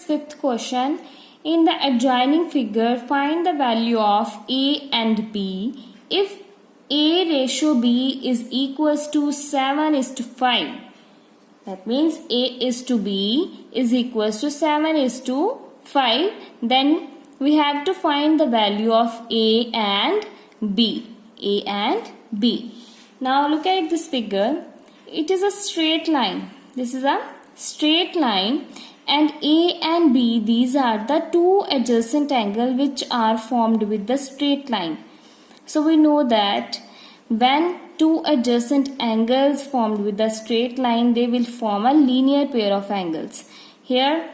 Fifth question. In the adjoining figure, find the value of A and B if A ratio B is equals to 7 is to 5. That means A is to B is equals to 7 is to 5. Then we have to find the value of A and B. A and B. Now look at this figure. It is a straight line. This is a straight line. And A and B, these are the two adjacent angles which are formed with the straight line. So we know that when two adjacent angles formed with the straight line, they will form a linear pair of angles. Here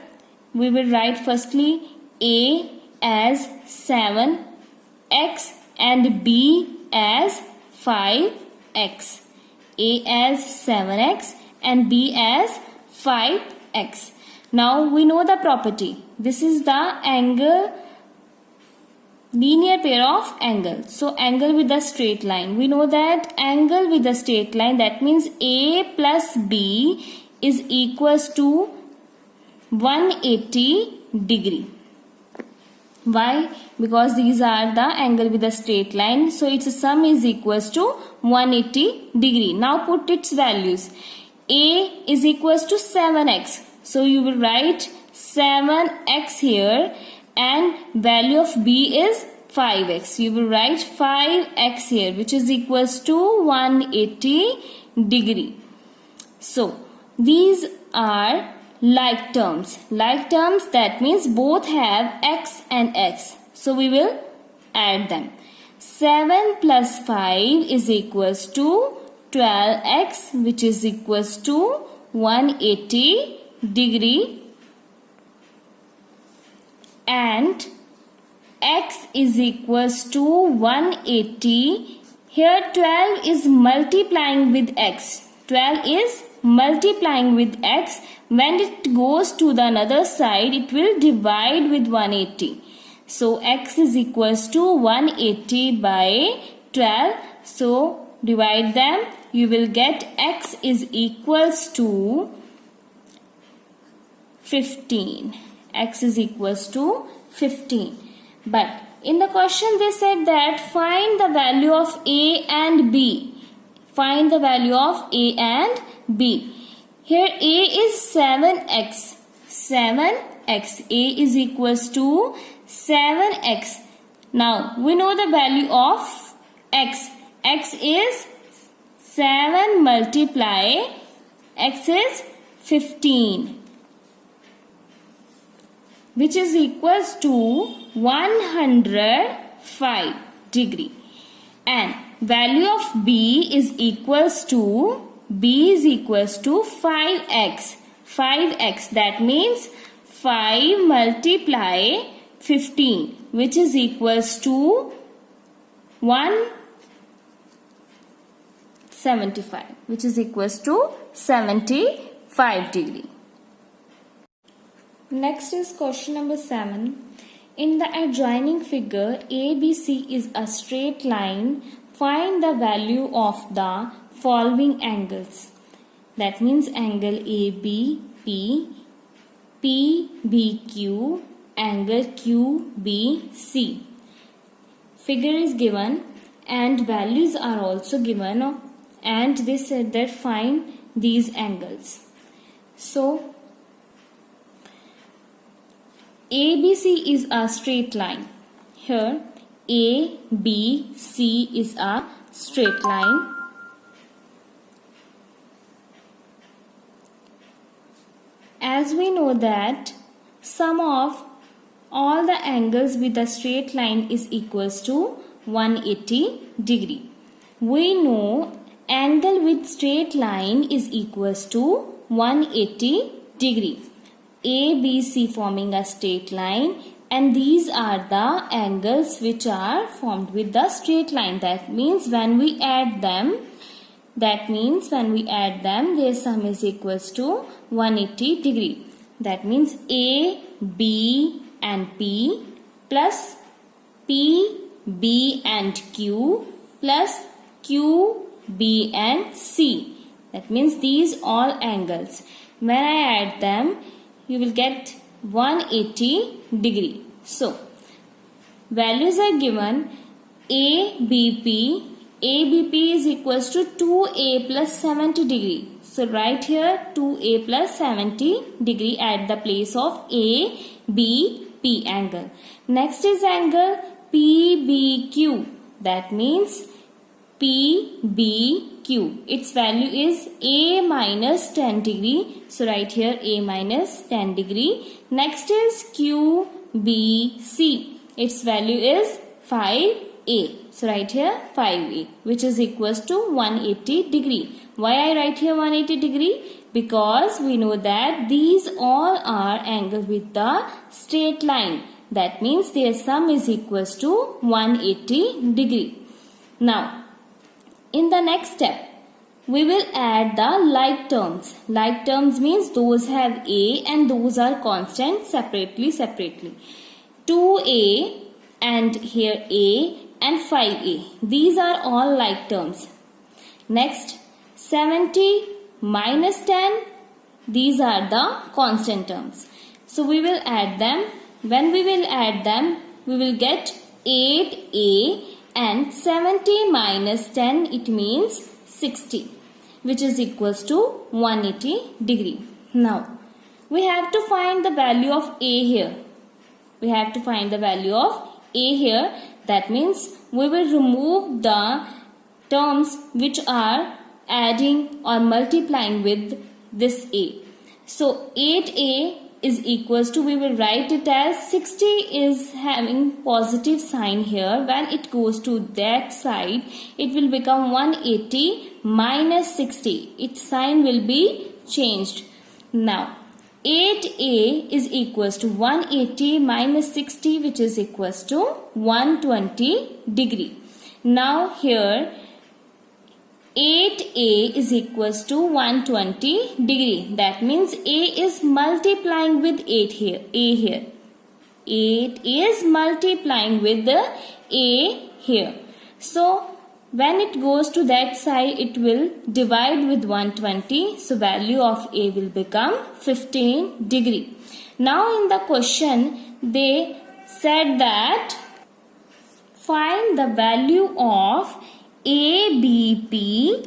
we will write firstly A as 7x and B as 5x. A as 7x and B as 5x. Now we know the property. This is the angle, linear pair of angles. So angle with the straight line. We know that angle with the straight line, that means A plus B is equals to 180 degree. Why? Because these are the angle with the straight line. So its sum is equals to 180 degree. Now put its values. A is equals to 7x. So you will write 7x here and value of B is 5x. You will write 5x here, which is equals to 180 degree. So these are like terms. Like terms, that means both have x and x. So we will add them. 7 plus 5 is equals to 12x, which is equals to 180 degree, and x is equals to 180. Here 12 is multiplying with x. 12 is multiplying with x. When it goes to the other side, it will divide with 180. So x is equals to 180 by 12. So divide them. You will get x is equals to 15. X is equals to 15. But in the question they said that find the value of A and B. Find the value of A and B. Here A is 7x. 7x. A is equals to 7x. Now we know the value of x. X is 7 multiply x is 15, which is equals to 105 degree. And value of B is equals to 5x. 5x, that means 5 multiply 15, which is equals to 175, which is equals to 75 degree. Next is question number 7. In the adjoining figure, ABC is a straight line. Find the value of the following angles. That means angle ABP, PBQ, angle QBC. Figure is given and values are also given, and they said that find these angles. So ABC is a straight line. Here ABC is a straight line. As we know that sum of all the angles with a straight line is equals to 180 degree. We know angle with straight line is equals to 180 degree. ABC forming a straight line, and these are the angles which are formed with the straight line. That means when we add them, their sum is equals to 180 degree. That means A, B and P plus P, B and Q plus Q, B and C. That means these all angles. When I add them, you will get 180 degree. So values are given. ABP is equals to 2A plus 70 degree. So write here 2A plus 70 degree at the place of ABP angle. Next is angle PBQ. That means PBQ. Its value is A minus 10 degree. So write here A minus 10 degree. Next is QBC. Its value is 5A. So write here 5A, which is equals to 180 degree. Why I write here 180 degree? Because we know that these all are angles with the straight line. That means their sum is equals to 180 degree. Now, in the next step, we will add the like terms. Like terms means those have A and those are constant separately. 2A and here A and 5A. These are all like terms. Next, 70 minus 10. These are the constant terms. So we will add them. When we will add them, we will get 8A and 70 minus 10, it means 60, which is equals to 180 degree. Now, we have to find the value of A here. That means we will remove the terms which are adding or multiplying with this A. So 8A is equals to, we will write it as 60 is having positive sign here. When it goes to that side, it will become 180 minus 60. Its sign will be changed. Now 8A is equals to 180 minus 60, which is equals to 120 degree. Now here 8A is equals to 120 degree. That means A is multiplying with 8 here. 8 is multiplying with the A here. So when it goes to that side, it will divide with 120. So value of A will become 15 degree. Now in the question, they said that find the value of ABP,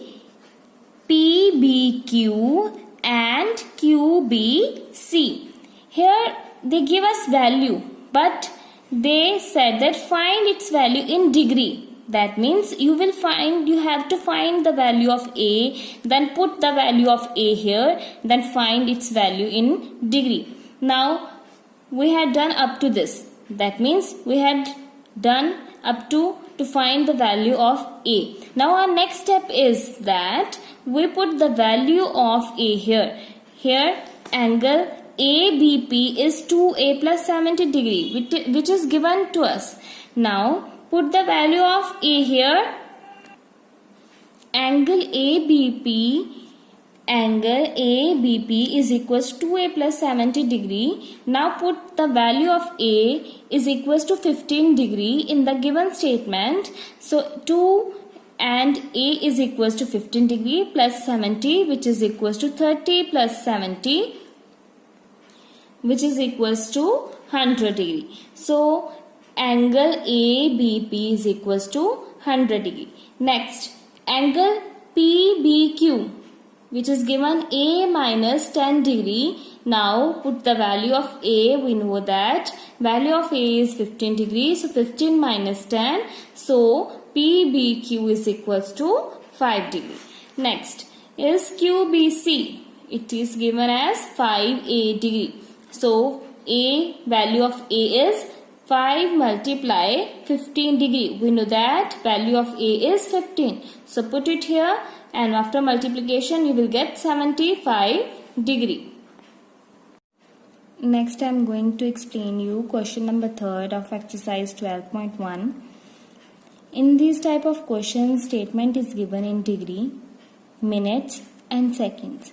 PBQ and QBC. Here they give us value, but they said that find its value in degree. That means you have to find the value of A, then put the value of A here, then find its value in degree. Now we had done up to this. That means we had done up to find the value of A. Now our next step is that we put the value of A here. Here angle ABP is 2A plus 70 degree, which is given to us. Now put the value of A here. Angle ABP is equals to 2A plus 70 degree. Now put the value of A is equals to 15 degree in the given statement. So 2 and A is equals to 15 degree plus 70, which is equals to 30 plus 70, which is equals to 100 degree. So angle ABP is equals to 100 degree. Next, angle PBQ, which is given A minus 10 degree. Now put the value of A. We know that value of A is 15 degrees. So 15 minus 10. So PBQ is equals to 5 degree. Next is QBC. It is given as 5A degree. So value of A is 5 multiply 15 degree. We know that value of A is 15. So put it here, and after multiplication you will get 75 degree. Next I am going to explain you question number 3 of exercise 12.1. In these type of questions, statement is given in degree, minutes and seconds.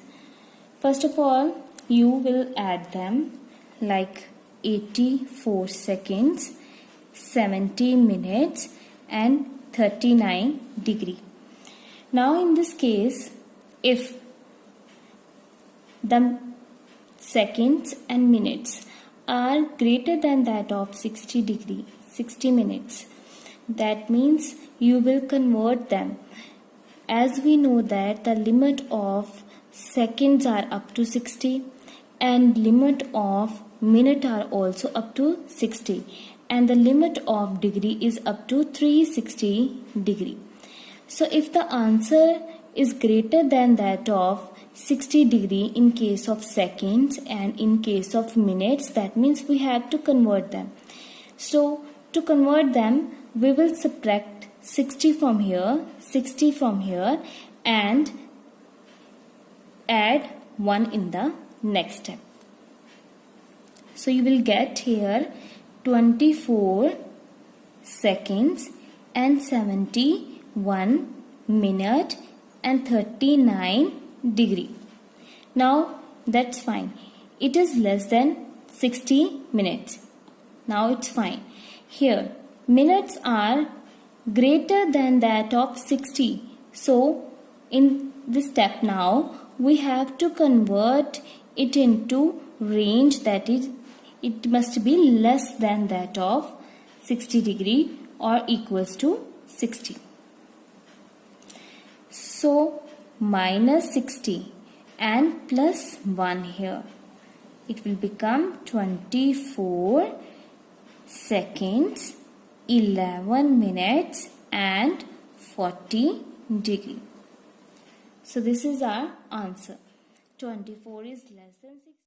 First of all, you will add them like 84 seconds, 70 minutes and 39 degree. Now in this case, if the seconds and minutes are greater than that of 60 minutes. That means you will convert them. As we know that the limit of seconds are up to 60 and limit of minute are also up to 60 and the limit of degree is up to 360 degree. So if the answer is greater than that of 60 degree in case of seconds and in case of minutes, that means we have to convert them. So to convert them, we will subtract 60 from here and add 1 in the next step. So you will get here 24 seconds and 71 minute and 39 degree. Now that's fine. It is less than 60 minutes. Now it's fine. Here minutes are greater than that of 60. So in this step now we have to convert it into range, that is it must be less than that of 60 degree or equals to 60. So minus 60 and plus 1 here. It will become 24 seconds, 11 minutes and 40 degree. So this is our answer. 24 is less than 60.